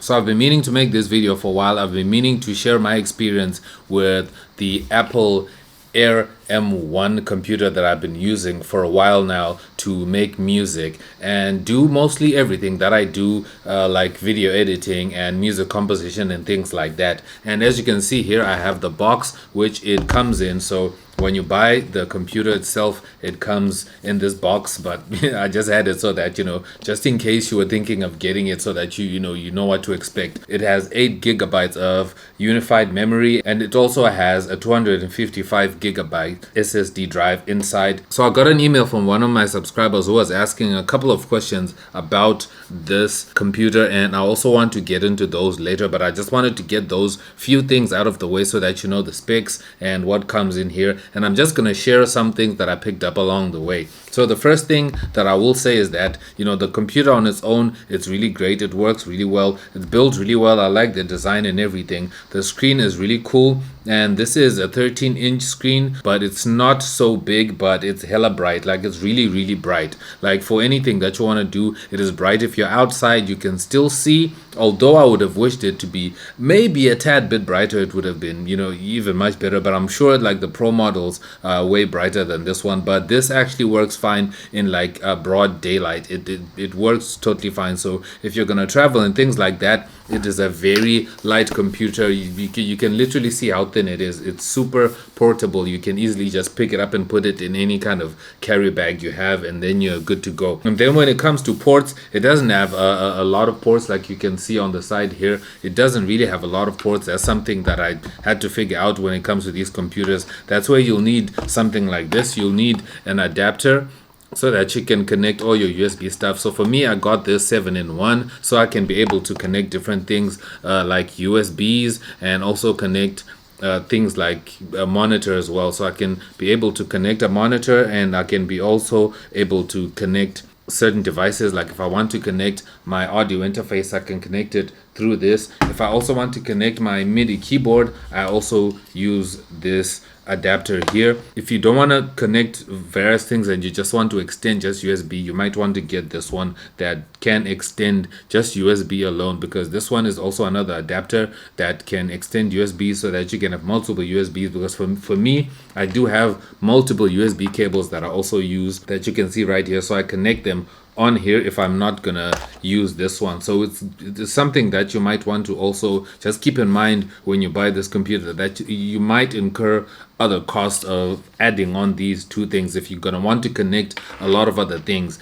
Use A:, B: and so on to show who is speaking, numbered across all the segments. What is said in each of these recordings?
A: So I've been meaning to make this video for a while. I've been meaning to share my experience with the Apple Air M1 computer that I've been using for a while now to make music and do mostly everything that I do, like video editing and music composition and things like that. And as you can see here, I have the box which it comes in. So when you buy the computer itself, it comes in this box, but I just had it so that, just in case you were thinking of getting it, so that you know what to expect. It has 8 gigabytes of unified memory, and it also has a 255 gigabyte SSD drive inside. So I got an email from one of my subscribers who was asking a couple of questions about this computer, and I also want to get into those later, but I just wanted to get those few things out of the way so that you know the specs and what comes in here. And I'm just going to share some things that I picked up along the way. So the first thing that I will say is that, the computer on its own, it's really great. It works really well. It's built really well. I like the design and everything. The screen is really cool. And this is a 13-inch screen, but it's not so big, but it's hella bright. Like, it's really, really bright. Like, for anything that you want to do, it is bright. If you're outside, you can still see, although I would have wished it to be maybe a tad bit brighter. It would have been, even much better. But I'm sure like the Pro models are way brighter than this one. But this actually works fine in like broad daylight. It works totally fine. So if you're gonna travel and things like that, it is a very light computer. You can literally see how thin it is. It's super portable. You can easily just pick it up and put it in any kind of carry bag you have, and then you're good to go. And then when it comes to ports, it doesn't have a lot of ports like you can see on the side here. It doesn't really have a lot of ports. That's something that I had to figure out when it comes to these computers. That's where you'll need something like this. You'll need an adapter so that you can connect all your USB stuff. So for me, I got this 7-in-1, so I can be able to connect different things like USBs, and also connect things like a monitor as well. So I can be able to connect a monitor, and I can be also able to connect certain devices. Like if I want to connect my audio interface, I can connect it through this. If I also want to connect my MIDI keyboard, I also use this adapter here. If you don't want to connect various things and you just want to extend just USB, you might want to get this one that can extend just USB alone, because this one is also another adapter that can extend USB so that you can have multiple USBs. Because for me, I do have multiple USB cables that I also use, that you can see right here. So I connect them on here if I'm not gonna use this one. So it's something that you might want to also just keep in mind when you buy this computer, that you might incur other costs of adding on these two things if you're gonna want to connect a lot of other things.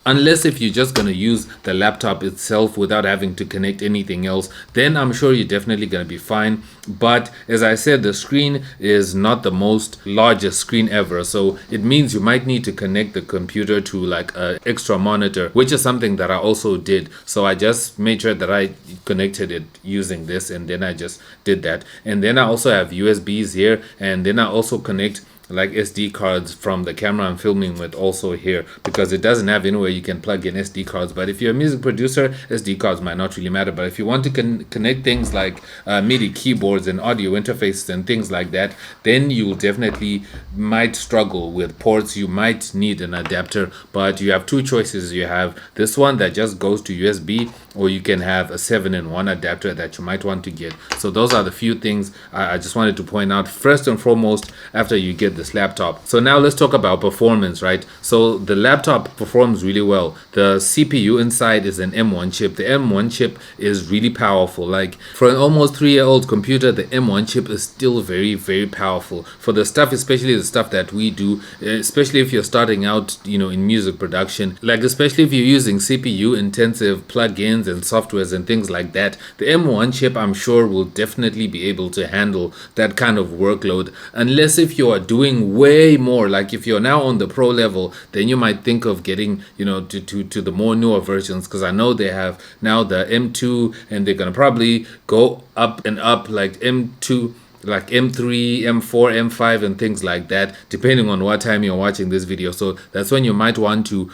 A: Unless if you're just going to use the laptop itself without having to connect anything else, then I'm sure you're definitely going to be fine. But as I said, the screen is not the most largest screen ever. So it means you might need to connect the computer to like an extra monitor, which is something that I also did. So I just made sure that I connected it using this, and then I just did that. And then I also have USBs here, and then I also connect like SD cards from the camera I'm filming with also here, because it doesn't have anywhere you can plug in SD cards. But if you're a music producer, SD cards might not really matter. But if you want to connect things like MIDI keyboards and audio interfaces and things like that, then you definitely might struggle with ports. You might need an adapter, but you have two choices. You have this one that just goes to USB, or you can have a 7-in-1 adapter that you might want to get. So those are the few things I just wanted to point out first and foremost after you get this laptop. So now let's talk about performance, right? So the laptop performs really well. The CPU inside is an M1 chip. The M1 chip is really powerful. Like for an almost 3-year-old computer, the M1 chip is still very, very powerful for the stuff, especially the stuff that we do, especially if you're starting out, in music production, like especially if you're using CPU intensive plugins and softwares and things like that. The M1 chip, I'm sure, will definitely be able to handle that kind of workload, unless if you are doing way more. Like if you're now on the pro level, then you might think of getting to the more newer versions, because I know they have now the M2, and they're gonna probably go up and up, like M2 like M3, M4, M5 and things like that, depending on what time you're watching this video. So that's when you might want to,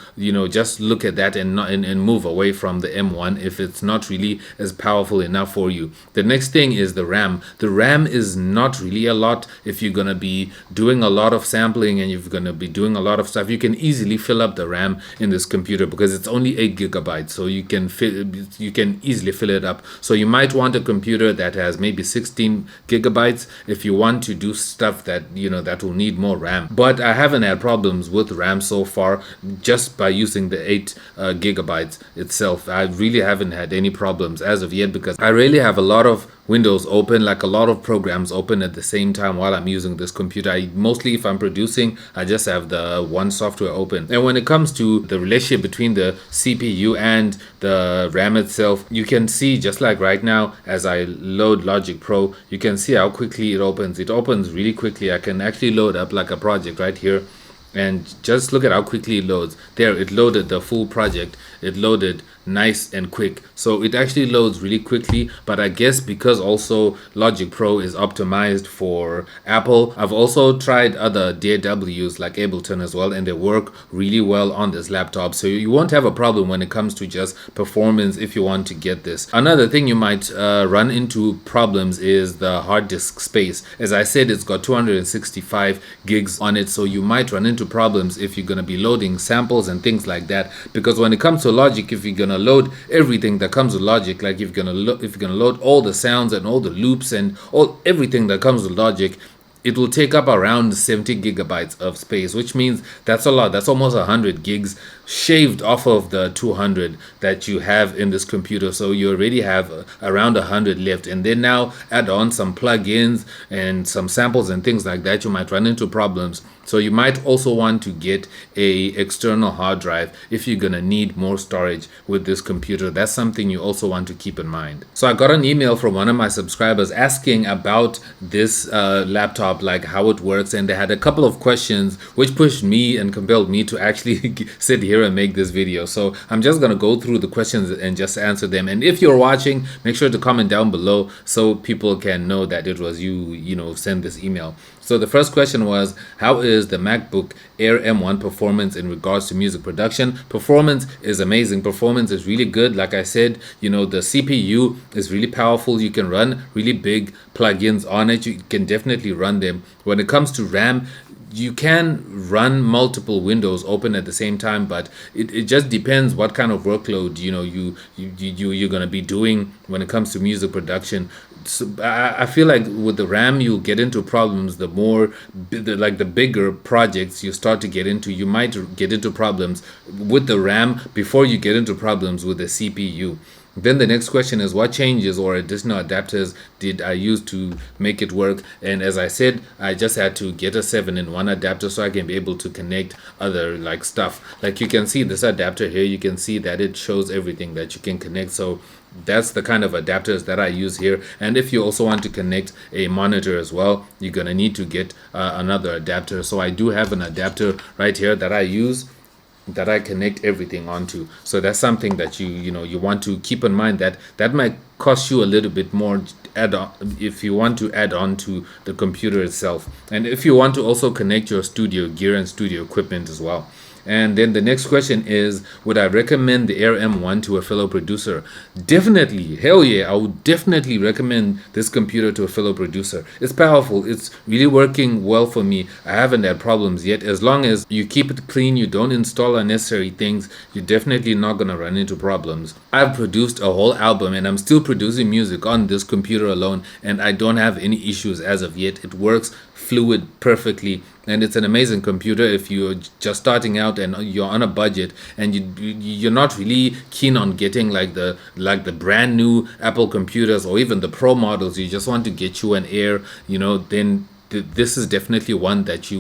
A: just look at that and move away from the M1 if it's not really as powerful enough for you. The next thing is the RAM. The RAM is not really a lot. If you're gonna be doing a lot of sampling and you're gonna be doing a lot of stuff, you can easily fill up the RAM in this computer because it's only 8 gigabytes. So you can easily fill it up. So you might want a computer that has maybe 16 gigabytes if you want to do stuff that that will need more RAM. But I haven't had problems with RAM so far just by using the 8 gigabytes itself. I really haven't had any problems as of yet because I really have a lot of windows open, like a lot of programs open at the same time while I'm using this computer. Mostly if I'm producing, I just have the one software open. And when it comes to the relationship between the CPU and the RAM itself, you can see just like right now as I load Logic Pro, you can see how quickly it opens. It opens really quickly. I can actually load up like a project right here and just look at how quickly it loads. There, it loaded the full project. It loaded nice and quick. So it actually loads really quickly, but I guess because also Logic Pro is optimized for Apple, I've also tried other DAWs like Ableton as well, and they work really well on this laptop. So you won't have a problem when it comes to just performance if you want to get this. Another thing you might run into problems is the hard disk space. As I said, it's got 265 gigs on it, so you might run into problems if you're going to be loading samples and things like that, because when it comes to Logic, if you're going to load everything that comes with Logic, like if you're going to load all the sounds and all the loops and everything that comes with Logic, it will take up around 70 gigabytes of space, which means that's a lot. That's almost 100 gigs shaved off of the 200 that you have in this computer. So you already have around 100 left, and then now add on some plugins and some samples and things like that, you might run into problems. So you might also want to get a external hard drive if you're gonna need more storage with this computer. That's something you also want to keep in mind. So I got an email from one of my subscribers asking about this laptop, like how it works, and they had a couple of questions which pushed me and compelled me to actually sit here and make this video. So I'm just gonna go through the questions and just answer them. And if you're watching, make sure to comment down below so people can know that it was you send this email. So the first question was, how is the MacBook Air M1 performance in regards to music production? Performance is amazing. Performance is really good. Like I said, the CPU is really powerful. You can run really big plugins on it. You can definitely run them. When it comes to RAM, you can run multiple windows open at the same time, but it just depends what kind of workload you're gonna be doing when it comes to music production. So I feel like with the RAM you'll get into problems the more the bigger projects you start to get into. You might get into problems with the RAM before you get into problems with the CPU. Then the next question is, what changes or additional adapters did I use to make it work? And as I said, I just had to get a 7-in-1 adapter so I can be able to connect other stuff. Like you can see this adapter here, you can see that it shows everything that you can connect. So that's the kind of adapters that I use here. And if you also want to connect a monitor as well, you're gonna need to get another adapter. So I do have an adapter right here that I use, that I connect everything onto. So that's something that you want to keep in mind, that might cost you a little bit more add on if you want to add on to the computer itself, and if you want to also connect your studio gear and studio equipment as well. And then the next question is, would I recommend the Air M1 to a fellow producer? Definitely, hell yeah, I would definitely recommend this computer to a fellow producer. It's powerful, it's really working well for me. I haven't had problems yet. As long as you keep it clean, you don't install unnecessary things, you're definitely not gonna run into problems. I've produced a whole album and I'm still producing music on this computer alone, and I don't have any issues as of yet. It works fluid perfectly, and it's an amazing computer if you're just starting out and you're on a budget and you're not really keen on getting like the brand new Apple computers or even the Pro models. You just want to get you an Air, then this is definitely one that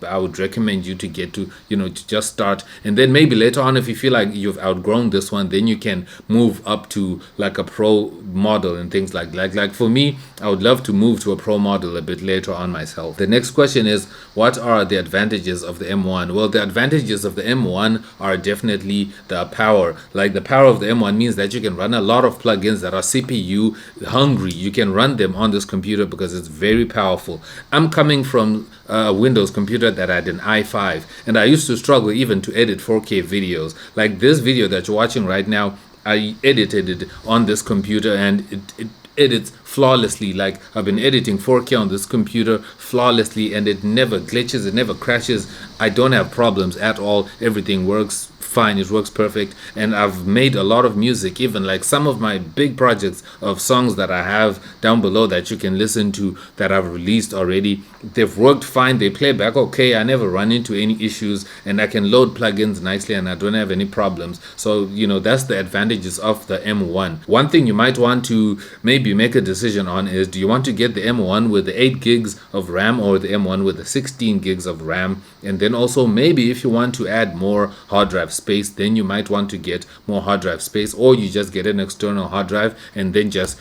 A: I would recommend you to get to, to just start. And then maybe later on, if you feel like you've outgrown this one, then you can move up to like a pro model and things like for me, I would love to move to a pro model a bit later on myself. The next question is, what are the advantages of the M1? Well, the advantages of the M1 are definitely the power. Like, the power of the M1 means that you can run a lot of plugins that are CPU hungry. You can run them on this computer because it's very powerful. I'm coming from a Windows computer that had an i5, and I used to struggle even to edit 4K videos. Like this video that you're watching right now, I edited it on this computer, and it edits flawlessly. Like, I've been editing 4K on this computer flawlessly, and it never glitches, it never crashes. I don't have problems at all. Everything works fine, it works perfect. And I've made a lot of music, even like some of my big projects of songs that I have down below that you can listen to, that I've released already. They've worked fine, they play back okay. I never run into any issues, and I can load plugins nicely, and I don't have any problems. So that's the advantages of the M1. One thing you might want to maybe make a decision on is, do you want to get the M1 with the 8 gigs of RAM or the M1 with the 16 gigs of RAM? And then also, maybe if you want to add more hard drive space, then you might want to get more hard drive space, or you just get an external hard drive and then just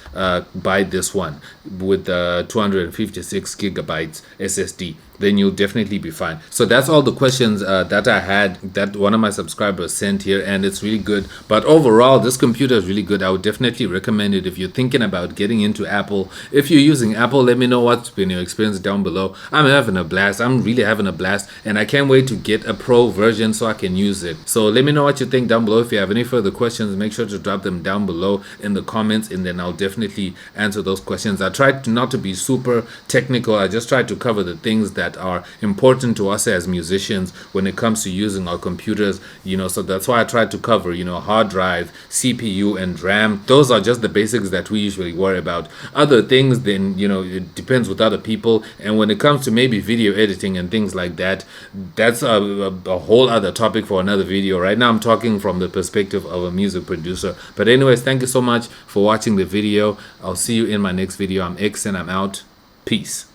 A: buy this one with the 256 gigabytes SSD. Then you'll definitely be fine. So that's all the questions that I had, that one of my subscribers sent here, and it's really good. But overall, this computer is really good. I would definitely recommend it if you're thinking about getting into Apple. If you're using Apple, let me know what's been your experience down below. I'm having a blast. I'm really having a blast, and I can't wait to get a pro version so I can use it. So let me know what you think down below. If you have any further questions, make sure to drop them down below in the comments, and then I'll definitely answer those questions. I tried not to be super technical. I just tried to cover the things that are important to us as musicians when it comes to using our computers, so that's why I tried to cover, hard drive, CPU, and RAM. Those are just the basics that we usually worry about. Other things, then it depends with other people. And when it comes to maybe video editing and things like that, that's a whole other topic for another video. Right now I'm talking from the perspective of a music producer. But anyways, thank you so much for watching the video. I'll see you in my next video. I'm X, and I'm out. Peace.